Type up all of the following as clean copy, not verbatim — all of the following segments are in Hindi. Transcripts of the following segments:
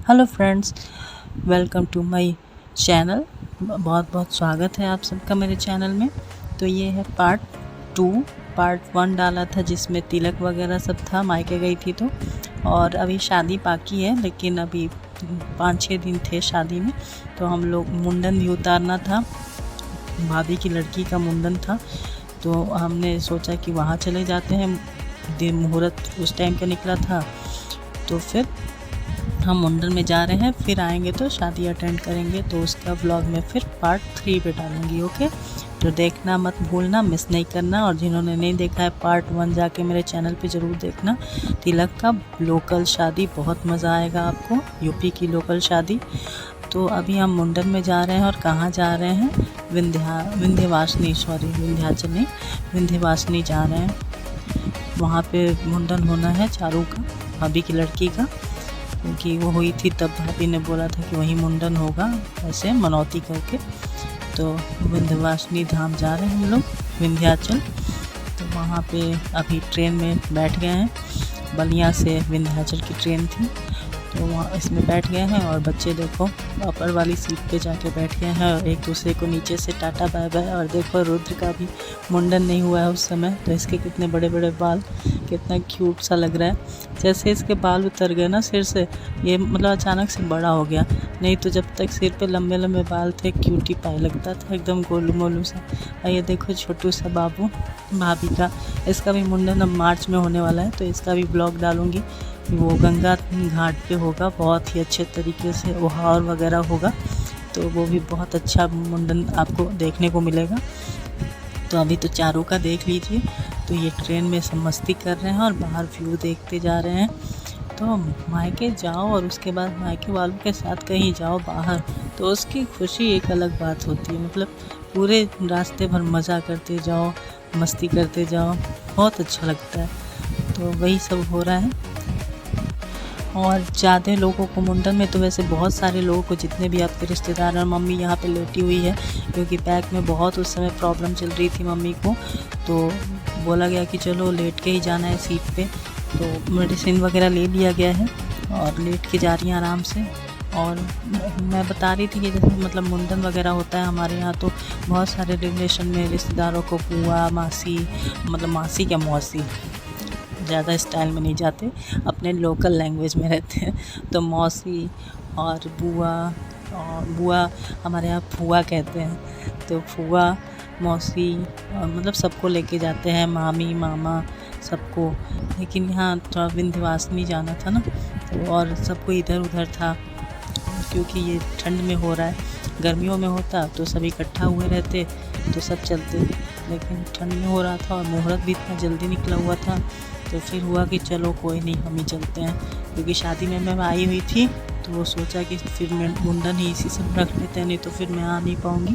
Hello friends, welcome to my channel. बहुत बहुत स्वागत है आप सबका मेरे चैनल में। तो ये है पार्ट 2। पार्ट 1 डाला था जिसमें तिलक वगैरह सब था, मायके गई थी तो। और अभी शादी बाकी है, लेकिन अभी 5-6 दिन थे शादी में, तो हम लोग मुंडन भी उतारना था। भाभी की लड़की का मुंडन था, तो हमने सोचा कि वहाँ चले जाते हैं। दिन मुहूर्त उस टाइम का निकला था, तो फिर हम मुंडन में जा रहे हैं। फिर आएंगे तो शादी अटेंड करेंगे, तो उसका व्लॉग में फिर पार्ट 3 पे डालूंगी। ओके, तो देखना मत भूलना, मिस नहीं करना। और जिन्होंने नहीं देखा है पार्ट 1, जाके मेरे चैनल पे ज़रूर देखना। तिलक का लोकल शादी, बहुत मज़ा आएगा आपको, यूपी की लोकल शादी। तो अभी हम मुंडन में जा रहे हैं। और कहाँ जा रहे हैं? विंध्यवासिनी नहीं, विंध्यवासिनी जा रहे हैं। वहाँ पे मुंडन होना है चारू का, भाभी की लड़की का, क्योंकि वो हुई थी तब भाभी ने बोला था कि वहीं मुंडन होगा, ऐसे मनौती करके। तो विंध्यवासिनी धाम जा रहे हैं हम लोग, विंध्याचल। तो वहाँ पे अभी ट्रेन में बैठ गए हैं। बलिया से विंध्याचल की ट्रेन थी, तो वहाँ इसमें बैठ गए हैं। और बच्चे देखो अपर वाली सीट पे जाके बैठ गए हैं और एक दूसरे को नीचे से टाटा बाय बाय। और देखो रुद्र का भी मुंडन नहीं हुआ है उस समय, तो इसके कितने बड़े बड़े बाल, कितना क्यूट सा लग रहा है। जैसे इसके बाल उतर गए ना सिर से, ये मतलब अचानक से बड़ा हो गया। नहीं तो जब तक सिर पे लंबे लंबे बाल थे, क्यूटी पाई लगता था, एकदम गोलू मोलू सा। और ये देखो छोटू सा बाबू भाभी का, इसका भी मुंडन अब मार्च में होने वाला है, तो इसका भी ब्लॉग डालूँगी। वो गंगा घाट पे होगा, बहुत ही अच्छे तरीके से ओहार वगैरह होगा, तो वो भी बहुत अच्छा मुंडन आपको देखने को मिलेगा। तो अभी तो चारों का देख लीजिए। तो ये ट्रेन में सब मस्ती कर रहे हैं और बाहर व्यू देखते जा रहे हैं। तो मायके जाओ और उसके बाद मायके वालों के साथ कहीं जाओ बाहर, तो उसकी खुशी एक अलग बात होती है। मतलब पूरे रास्ते भर मज़ा करते जाओ, मस्ती करते जाओ, बहुत अच्छा लगता है। तो वही सब हो रहा है। और ज़्यादा लोगों को मुंडन में, तो वैसे बहुत सारे लोगों को, जितने भी आपके रिश्तेदार हैं। मम्मी यहाँ पे लेटी हुई है, क्योंकि बैक में बहुत उस समय प्रॉब्लम चल रही थी मम्मी को, तो बोला गया कि चलो लेट के ही जाना है सीट पे। तो मेडिसिन वगैरह ले लिया गया है और लेट के जा रही हैं आराम से। और मैं बता रही थी कि जैसे मतलब मुंडन वगैरह होता है हमारे यहाँ, तो बहुत सारे रिलेशन में रिश्तेदारों को बुआ, मासी, मतलब मासी क्या मौसी, ज़्यादा स्टाइल में नहीं जाते, अपने लोकल लैंग्वेज में रहते हैं। तो मौसी और बुआ, और बुआ हमारे यहाँ फुआ कहते हैं, तो फुआ, मौसी, मतलब सबको लेके जाते हैं, मामी, मामा, सबको। लेकिन यहाँ थोड़ा विंध्यवासिनी जाना था ना, तो और सबको इधर उधर था, क्योंकि ये ठंड में हो रहा है। गर्मियों में होता तो सब इकट्ठा हुए रहते तो सब चलते, लेकिन ठंड में हो रहा था और मुहूर्त भी इतना जल्दी निकला हुआ था, तो फिर हुआ कि चलो कोई नहीं, हम ही चलते हैं। क्योंकि शादी में मैं आई हुई थी, तो वो सोचा कि फिर मैं मुंडन ही इसी सब रख लेते हैं, नहीं तो फिर मैं आ नहीं पाऊँगी,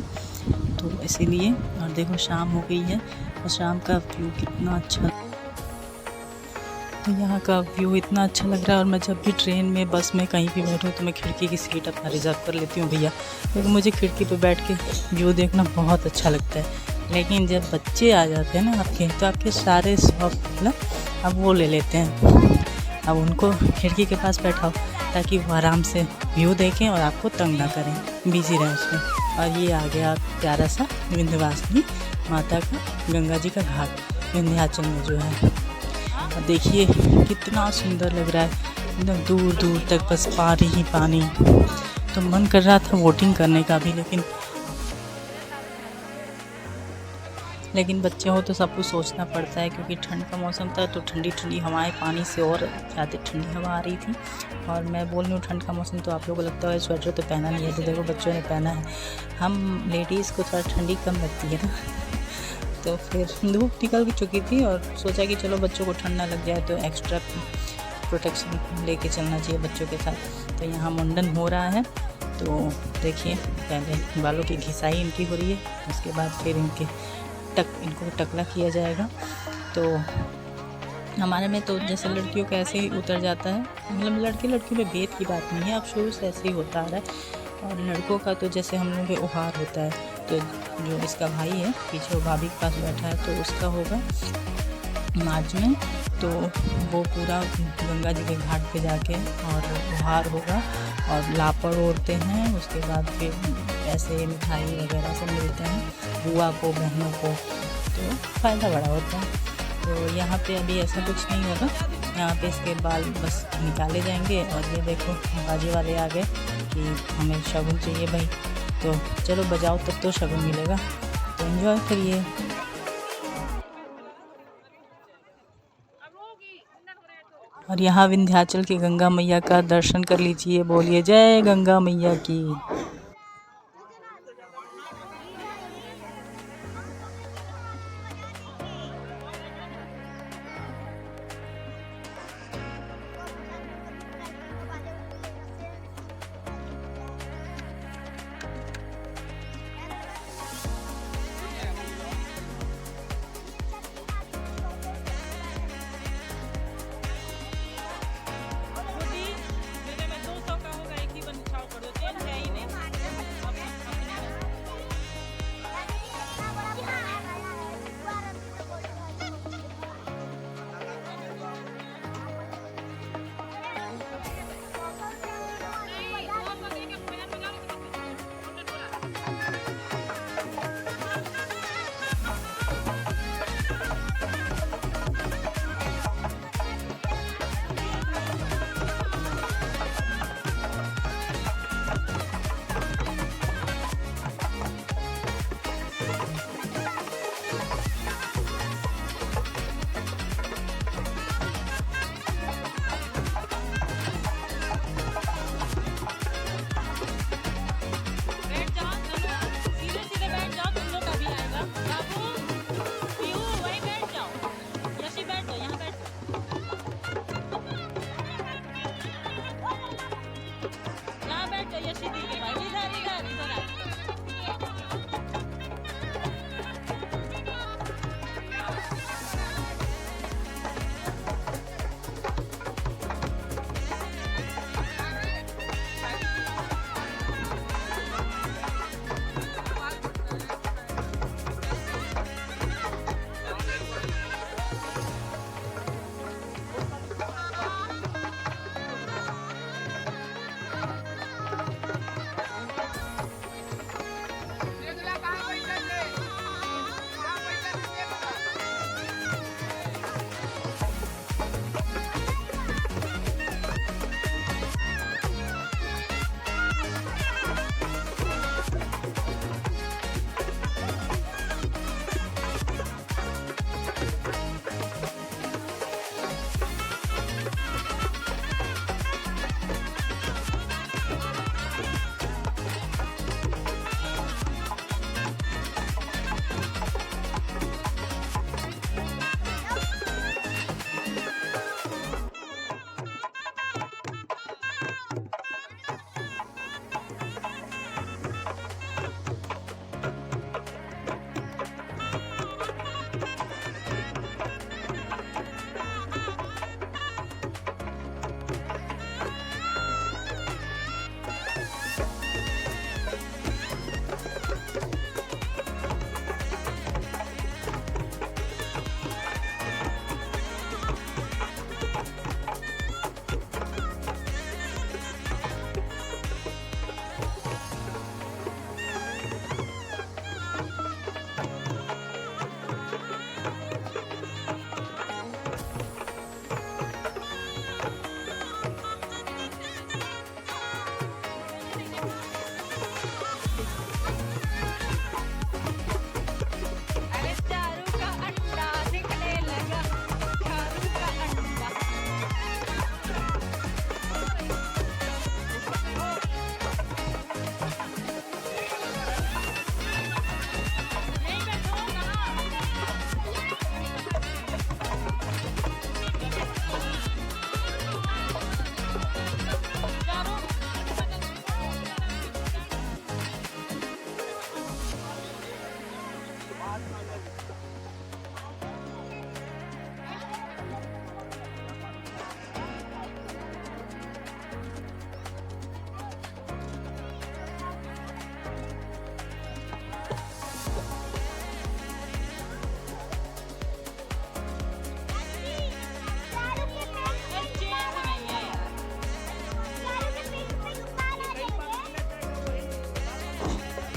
तो इसीलिए। और देखो शाम हो गई है और शाम का व्यू कितना अच्छा, तो यहाँ का व्यू इतना अच्छा लग रहा है। और मैं जब भी ट्रेन में, बस में, कहीं भी बैठूँ, तो मैं खिड़की की सीट अपना रिज़र्व कर लेती हूँ भैया, क्योंकि मुझे खिड़की पे बैठ के व्यू देखना बहुत अच्छा लगता है। लेकिन जब बच्चे आ जाते हैं ना आपके, तो आपके सारे शौक मतलब अब वो ले लेते हैं। अब उनको खिड़की के पास बैठाओ ताकि वो आराम से व्यू देखें और आपको तंग ना करें, बिजी रहें उसमें। और ये आ गया प्यारा सा विंध्यवासिनी माता का, गंगा जी का घाट विंध्याचल में जो है। और देखिए कितना सुंदर लग रहा है, एकदम दूर दूर तक बस पानी ही पानी। तो मन कर रहा था वोटिंग करने का भी, लेकिन बच्चे हो तो सब कुछ सोचना पड़ता है, क्योंकि ठंड का मौसम था, तो ठंडी ठंडी हवाएं, पानी से और ज़्यादा ठंडी हवा आ रही थी। और मैं बोल रही हूँ ठंड का मौसम, तो आप लोगों को लगता है स्वेटर तो पहना नहीं है, तो देखो बच्चों ने पहना है। हम लेडीज़ को थोड़ा ठंडी कम लगती है ना, तो फिर धूप निकल चुकी थी और सोचा कि चलो बच्चों को ठंड ना लग जाए, तो एक्स्ट्रा प्रोटेक्शन लेके चलना चाहिए बच्चों के साथ। तो यहाँ मुंडन हो रहा है, तो देखिए पहले बालों की घिसाई इनकी हो रही है, उसके बाद फिर इनको टकला किया जाएगा। तो हमारे में तो जैसे लड़कियों का ऐसे ही उतर जाता है, मतलब लड़कियों में भेद की बात नहीं है, अब शुरू से ऐसे ही होता आ रहा है। और लड़कों का तो जैसे हम लोगों के ओहार होता है, तो जो इसका भाई है पीछे वो भाभी के पास बैठा है, तो उसका होगा मार्च में। तो वो पूरा गंगा जी के घाट पे जाके और हार होगा और लापड़ ओढ़ते हैं। उसके बाद फिर ऐसे मिठाई वगैरह सब मिलते हैं बुआ को, बहनों को, तो फ़ायदा बड़ा होता है। तो यहाँ पे अभी ऐसा कुछ नहीं होगा, यहाँ पे इसके बाल बस निकाले जाएंगे। और ये देखो बाजी वाले आ गए कि हमें शगुन चाहिए भाई, तो चलो बजाओ तब तो शगुन मिलेगा, तो एंजॉय करिए। और यहाँ विंध्याचल की गंगा मैया का दर्शन कर लीजिए, बोलिए जय गंगा मैया की।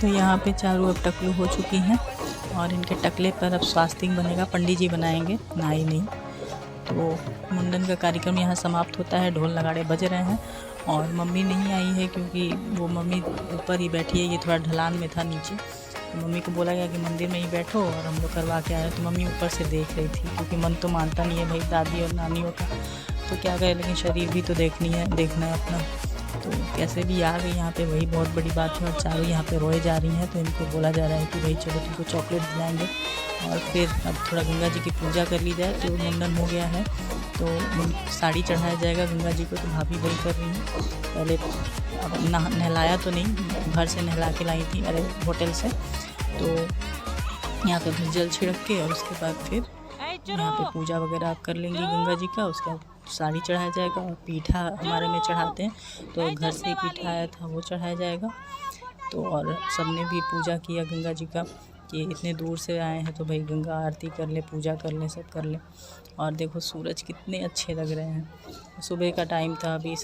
तो यहाँ पे चारों अब टकलू हो चुकी हैं और इनके टकले पर अब स्वास्तिक बनेगा, पंडित जी बनाएंगे, नाई नहीं। तो मुंडन का कार्यक्रम यहाँ समाप्त होता है, ढोल नगाड़े बज रहे हैं और मम्मी नहीं आई है क्योंकि वो मम्मी ऊपर ही बैठी है, ये थोड़ा ढलान में था नीचे। तो मम्मी को बोला गया कि मंदिर में ही बैठो और हम लोग करवा के आए। तो मम्मी ऊपर से देख रही थी क्योंकि मन तो मानता नहीं है भाई दादी और नानियों का, तो क्या करें, लेकिन शरीर भी तो देखना है अपना। तो कैसे भी आ गई यहाँ पे, वही बहुत बड़ी बात है। और चारों यहाँ पे रोए जा रही हैं, तो इनको बोला जा रहा है कि भाई चलो तुमको चॉकलेट दिलाएंगे और फिर अब थोड़ा गंगा जी की पूजा कर ली जाए। तो मुंडन हो गया है तो साड़ी चढ़ाया जाएगा गंगा जी को। तो भाभी वही कर रही हैं, पहले अब नहलाया तो नहीं, घर से नहला के लाई थी, अरे होटल से। तो यहाँ पे जल छिड़क के और उसके बाद फिर यहाँ पे पूजा वगैरह आप कर लेंगी गंगा जी का। उसके बाद साड़ी चढ़ाया जाएगा और पीठा हमारे में चढ़ाते हैं, तो घर से ही पीठा आया था वो चढ़ाया जाएगा। तो और सबने भी पूजा किया गंगा जी का कि इतने दूर से आए हैं तो भाई गंगा आरती कर ले, पूजा कर ले, सब कर ले। और देखो सूरज कितने अच्छे लग रहे हैं। सुबह का टाइम था, अभी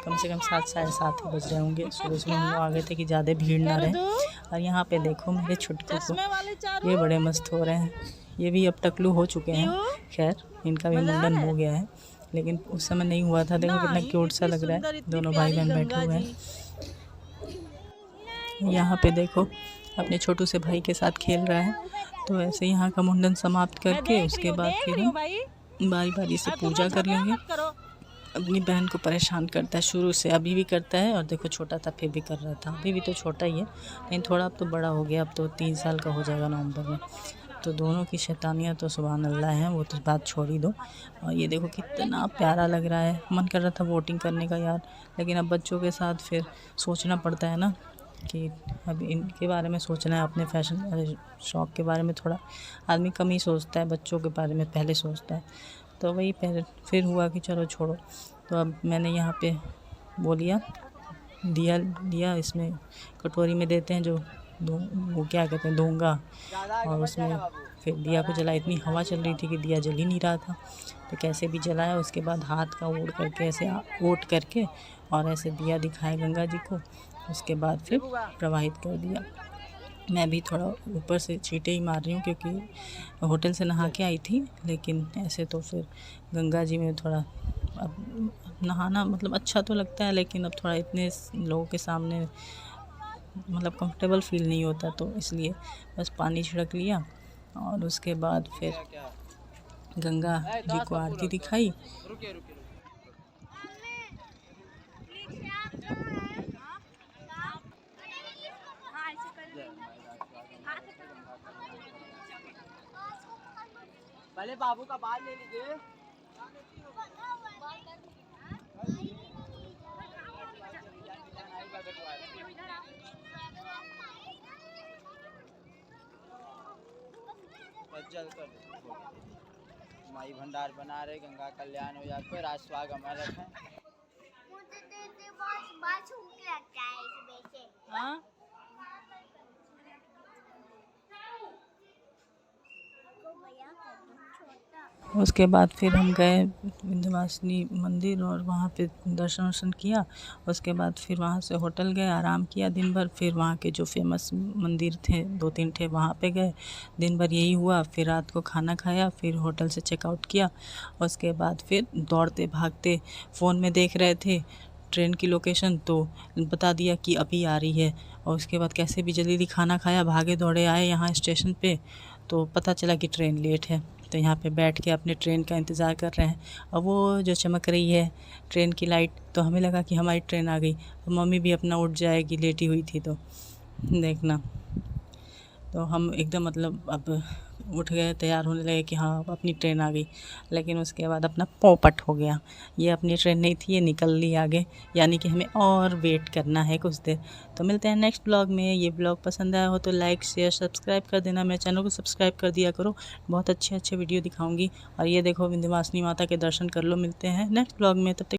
कम से कम 7 साढ़े 7 ही बज रहे होंगे। सुबह सुबह हम लोग आ गए थे कि ज़्यादा भीड़ ना रहे। और यहाँ पे देखो मेरे छुटकू को, ये बड़े मस्त हो रहे हैं। ये भी अब टकलू हो चुके हैं, खैर इनका भी मुंडन हो गया है, लेकिन उस समय नहीं हुआ था। देखो कितना क्यूट सा लग रहा है, दोनों भाई बहन बैठे हुए हैं। यहाँ पे देखो अपने छोटू से भाई के साथ खेल रहा है। तो ऐसे यहाँ का मुंडन समाप्त करके उसके बाद फिर हम बारी बारी से पूजा कर लेंगे। अपनी बहन को परेशान करता है शुरू से, अभी भी करता है। और देखो छोटा था फिर भी कर रहा था, अभी भी तो छोटा ही है, लेकिन थोड़ा अब तो बड़ा हो गया, अब तो 3 साल का हो जाएगा नवंबर में। तो दोनों की शैतानियाँ तो सुभान अल्लाह हैं, वो तो बात छोड़ ही दो। और ये देखो कितना प्यारा लग रहा है। मन कर रहा था वोटिंग करने का यार, लेकिन अब बच्चों के साथ फिर सोचना पड़ता है ना कि अब इनके बारे में सोचना है, अपने फैशन शौक़ के बारे में थोड़ा आदमी कम ही सोचता है, बच्चों के बारे में पहले सोचता है। तो वही फिर हुआ कि चलो छोड़ो। तो अब मैंने यहाँ पे वो दिया इसमें कटोरी में देते हैं जो वो क्या कहते हैं, दोंगा। और उसमें फिर दिया को जला, इतनी हवा चल रही थी कि दिया जल ही नहीं रहा था। तो कैसे भी जलाया, उसके बाद हाथ का ओढ़ करके ऐसे ओट करके और ऐसे दिया दिखाया गंगा जी को। उसके बाद फिर प्रवाहित कर दिया। मैं भी थोड़ा ऊपर से छींटे ही मार रही हूँ क्योंकि होटल से नहा के आई थी, लेकिन ऐसे तो फिर गंगा जी में थोड़ा अब नहाना मतलब अच्छा तो लगता है, लेकिन अब थोड़ा इतने लोगों के सामने मतलब कंफर्टेबल फील नहीं होता, तो इसलिए बस पानी छिड़क लिया और उसके बाद फिर गंगा जी को आरती दिखाई। पहले बाबू का बाल ले लीजिए। जल कर माई भंडार बना रहे, गंगा कल्याण हो जाए, राज स्वाग अमर रखें। मुझे बात छूट लगता है इसमें से। हाँ उसके बाद फिर हम गए विंध्यवासिनी मंदिर और वहाँ पे दर्शन किया। उसके बाद फिर वहाँ से होटल गए, आराम किया दिन भर। फिर वहाँ के जो फेमस मंदिर थे 2-3 थे, वहाँ पे गए, दिन भर यही हुआ। फिर रात को खाना खाया, फिर होटल से चेकआउट किया। उसके बाद फिर दौड़ते भागते फ़ोन में देख रहे थे ट्रेन की लोकेशन, तो बता दिया कि अभी आ रही है। और उसके बाद कैसे भी जल्दी खाना खाया, भागे दौड़े आए यहाँ स्टेशन पे, तो पता चला कि ट्रेन लेट है। तो यहाँ पे बैठ के अपने ट्रेन का इंतज़ार कर रहे हैं। अब वो जो चमक रही है ट्रेन की लाइट, तो हमें लगा कि हमारी ट्रेन आ गई। तो मम्मी भी अपना उठ जाएगी, लेटी हुई थी, तो देखना। तो हम एकदम मतलब अब उठ गए, तैयार होने लगे कि हाँ अब अपनी ट्रेन आ गई। लेकिन उसके बाद अपना पोपट हो गया, ये अपनी ट्रेन नहीं थी, ये निकल ली आगे, यानी कि हमें और वेट करना है कुछ देर। तो मिलते हैं नेक्स्ट ब्लॉग में। ये ब्लॉग पसंद आया हो तो लाइक शेयर सब्सक्राइब कर देना, मेरे चैनल को सब्सक्राइब कर दिया करो, बहुत अच्छे वीडियो दिखाऊंगी। और ये देखो विंध्यवासिनी माता के दर्शन कर लो। मिलते हैं नेक्स्ट ब्लॉग में, तब तक